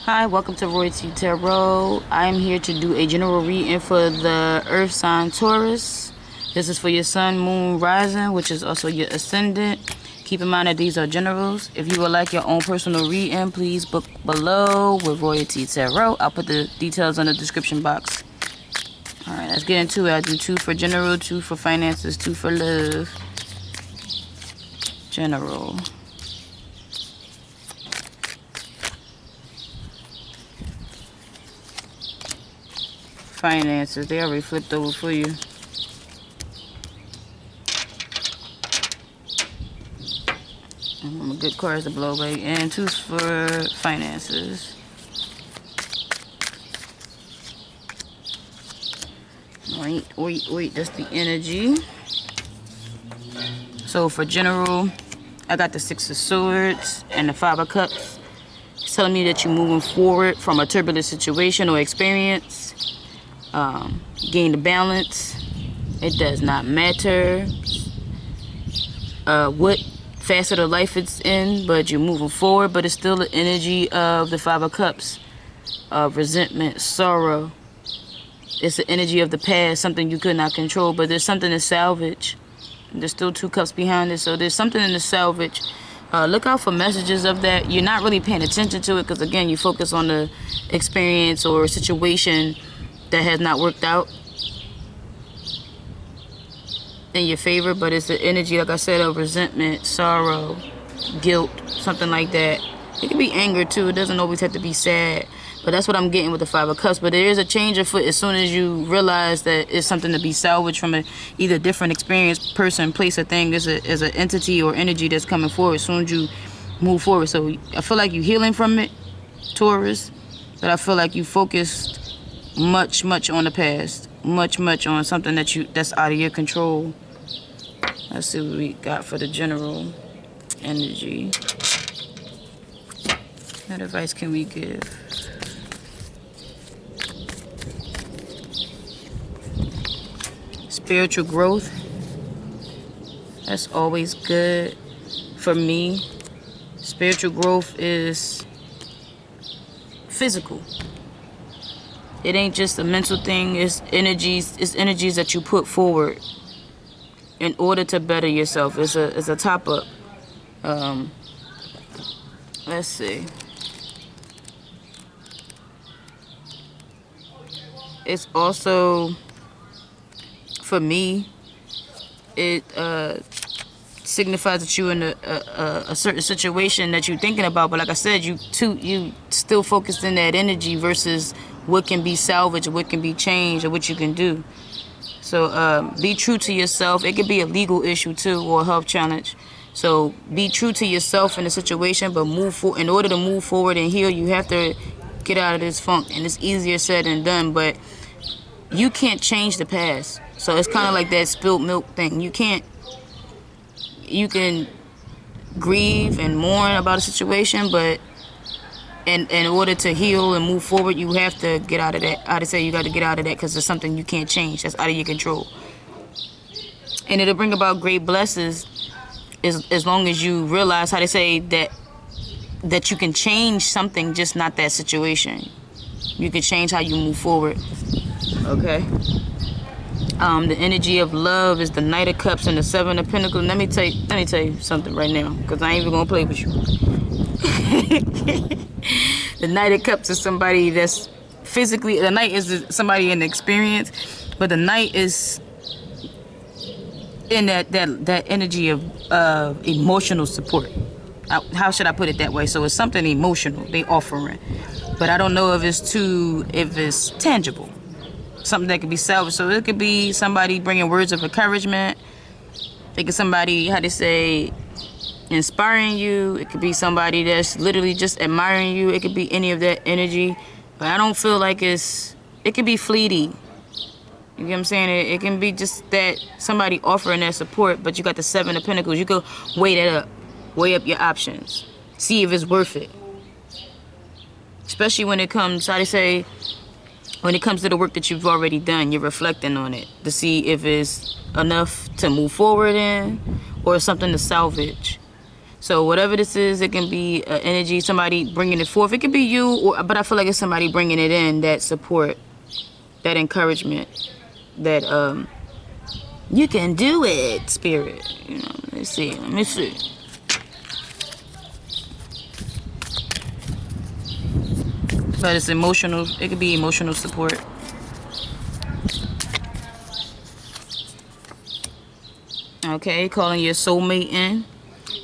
Hi, welcome to Royalty Tarot. I'm here to do a general reading for the Earth sign Taurus. This is for your sun, moon, rising, which is also your ascendant. Keep in mind that these are generals. If you would like your own personal reading, please book below with Royalty Tarot. I'll put the details in the description box. Alright, let's get into it. I do 2 for general, 2 for finances, 2 for love. General. Finances, they already flipped over for you. Good cards to blow away. And 2 for finances. Wait, that's the energy. So for general, I got the 6 of Swords and the 5 of Cups. It's telling me that you're moving forward from a turbulent situation or experience. Gain the balance. It does not matter what facet of life it's in, but you're moving forward. But it's still the energy of the 5 of Cups, resentment, sorrow. It's the energy of the past, something you could not control, but there's something to salvage. There's still 2 cups behind it, so there's something in the salvage. Look out for messages of that. You're not really paying attention to it because, again, you focus on the experience or situation that has not worked out in your favor, but it's the energy, like I said, of resentment, sorrow, guilt, something like that. It can be anger too. It doesn't always have to be sad, but that's what I'm getting with the 5 of Cups. But there is a change of foot as soon as you realize that it's something to be salvaged from either different experience, person, place, or thing. There's an entity or energy that's coming forward as soon as you move forward. So I feel like you're healing from it, Taurus, but I feel like you focused much on the past, much on something that's out of your control. Let's see what we got for the general energy. What advice can we give? Spiritual growth, that's always good for me. Spiritual growth is physical. It ain't just a mental thing. It's energies that you put forward in order to better yourself. It's a top up. Let's see. It's also, for me, it signifies that you're in a certain situation that you're thinking about. But like I said, you still focused in that energy versus what can be salvaged, what can be changed, or what you can do. So be true to yourself. It could be a legal issue too, or a health challenge. So be true to yourself in the situation, but in order to move forward and heal, you have to get out of this funk. And it's easier said than done, but you can't change the past. So it's kind of like that spilled milk thing. You can grieve and mourn about a situation, but in order to heal and move forward, you have to get out of that. I would say you got to get out of that because it's something you can't change. That's out of your control. And it'll bring about great blessings as long as you realize, how they say, that you can change something, just not that situation. You can change how you move forward. Okay. The energy of love is the Knight of Cups and the 7 of Pentacles. Let me tell you something right now, because I ain't even gonna play with you. The Knight of Cups is somebody that's physically. The Knight is somebody in experience, but the Knight is in that energy of emotional support. How should I put it that way? So it's something emotional they offering, but I don't know if it's tangible. Something that could be salvaged. So it could be somebody bringing words of encouragement. It could somebody, how they say, inspiring you. It could be somebody that's literally just admiring you. It could be any of that energy, but I don't feel like it could be fleeting. You get what I'm saying? It can be just that somebody offering that support, but you got the 7 of Pentacles. You could weigh up your options, see if it's worth it. Especially when it comes, how they say, when it comes to the work that you've already done, you're reflecting on it to see if it's enough to move forward in or something to salvage. So whatever this is, it can be energy, somebody bringing it forth. It could be you, but I feel like it's somebody bringing it in, that support, that encouragement, that you can do it, spirit. You know, let me see. But it's emotional. It could be emotional support. Okay, calling your soulmate in.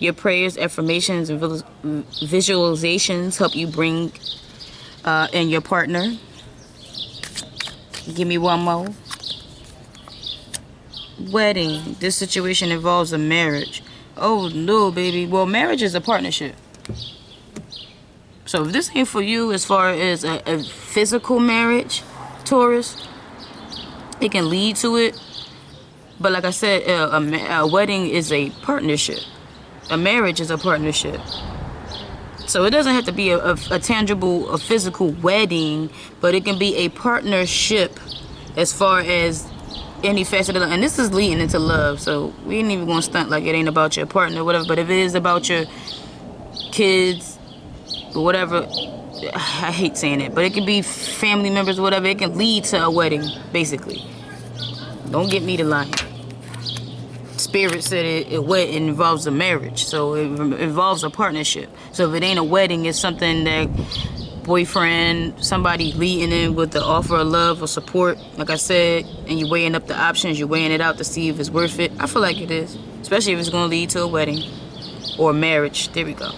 Your prayers, affirmations, and visualizations help you bring in your partner. Give me one more. Wedding. This situation involves a marriage. Oh no, baby. Well, marriage is a partnership. So if this ain't for you as far as a physical marriage, Taurus, it can lead to it. But like I said, a wedding is a partnership. A marriage is a partnership. So it doesn't have to be a tangible, a physical wedding, but it can be a partnership as far as any facet of love. And this is leading into love, so we ain't even gonna stunt like it ain't about your partner or whatever. But if it is about your kids or whatever, I hate saying it, but it can be family members or whatever. It can lead to a wedding, basically. Don't get me to lying. Spirit said it involves a marriage, so it involves a partnership. So if it ain't a wedding, it's something that boyfriend, somebody leading in with the offer of love or support, like I said, and you're weighing up the options, you're weighing it out to see if it's worth it. I feel like it is, especially if it's going to lead to a wedding or marriage. There we go.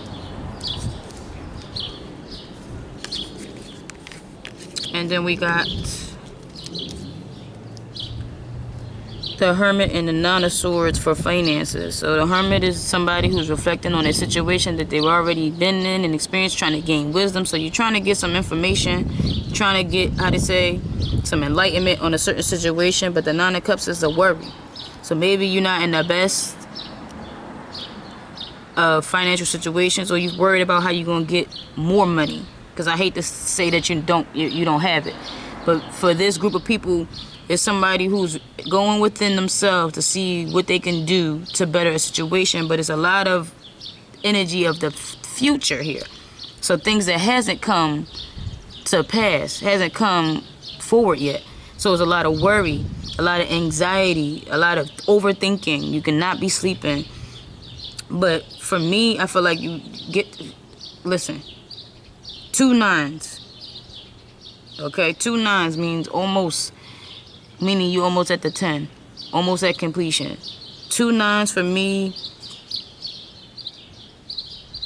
And then we got the Hermit and the Nine of Swords for finances. So the Hermit is somebody who's reflecting on a situation that they've already been in and experienced, trying to gain wisdom. So you're trying to get some information, trying to get, some enlightenment on a certain situation. But the Nine of Cups is a worry. So maybe you're not in the best financial situations, or you're worried about how you're going to get more money. Because I hate to say that you don't have it. But for this group of people, it's somebody who's going within themselves to see what they can do to better a situation. But it's a lot of energy of the future here. So things that hasn't come to pass, hasn't come forward yet. So it's a lot of worry, a lot of anxiety, a lot of overthinking. You cannot be sleeping. But for me, I feel like listen, 2 9s. Okay, 2 9s means almost, meaning you almost at the 10, almost at completion. 2 9s for me,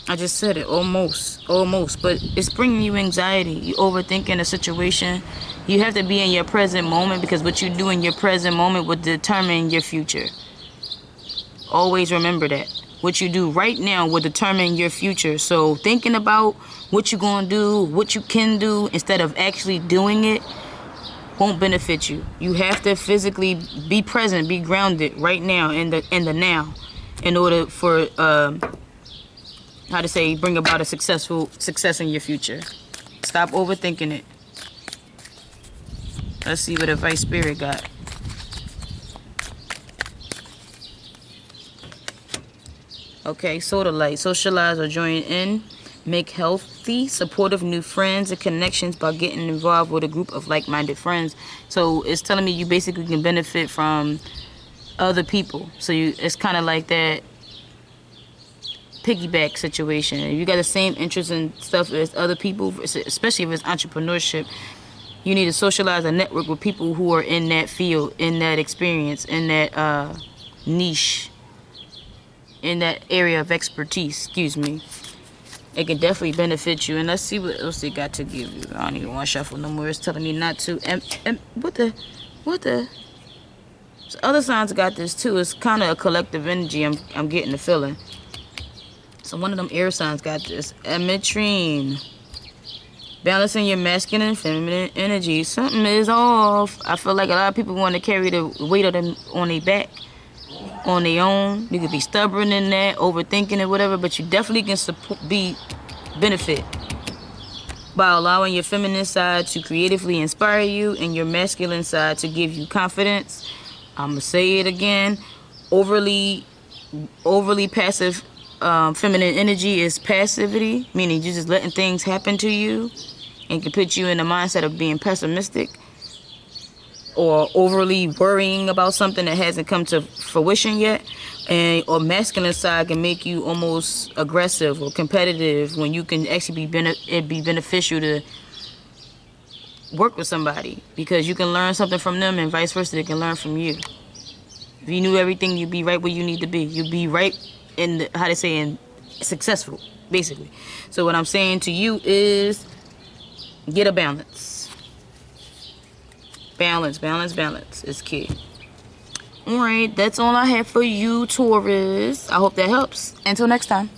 I just said it, almost, but it's bringing you anxiety. You overthinking a situation. You have to be in your present moment, because what you do in your present moment will determine your future. Always remember that. What you do right now will determine your future. So thinking about what you're going to do, what you can do, instead of actually doing it, won't benefit you. You have to physically be present, be grounded right now in the now, in order for bring about a success in your future. Stop overthinking it. Let's see what advice Spirit got. Okay, Soda Light. Socialize or join in. Make healthy, supportive new friends and connections by getting involved with a group of like-minded friends. So it's telling me you basically can benefit from other people. So it's kind of like that piggyback situation. If you got the same interest in stuff as other people, especially if it's entrepreneurship, you need to socialize and network with people who are in that field, in that experience, in that niche, in that area of expertise. Excuse me. It can definitely benefit you. And let's see what else they got to give you. I don't even want to shuffle no more. It's telling me not to. And what the? So other signs got this too. It's kind of a collective energy. I'm getting the feeling. So one of them air signs got this. Emetrine. Balancing your masculine and feminine energy. Something is off. I feel like a lot of people want to carry the weight of them on their back, on their own. You could be stubborn in that, overthinking it, whatever, but you definitely can benefit by allowing your feminine side to creatively inspire you and your masculine side to give you confidence. I'm gonna say it again. Overly passive Feminine energy is passivity, meaning you're just letting things happen to you, and can put you in the mindset of being pessimistic or overly worrying about something that hasn't come to fruition yet. And or masculine side can make you almost aggressive or competitive, when you can actually be beneficial to work with somebody, because you can learn something from them and vice versa, they can learn from you. If you knew everything, you'd be right where you need to be. You'd be right in the, how to say, in successful, basically. So what I'm saying to you is get a balance. Balance is key. Alright, that's all I have for you, Taurus. I hope that helps. Until next time.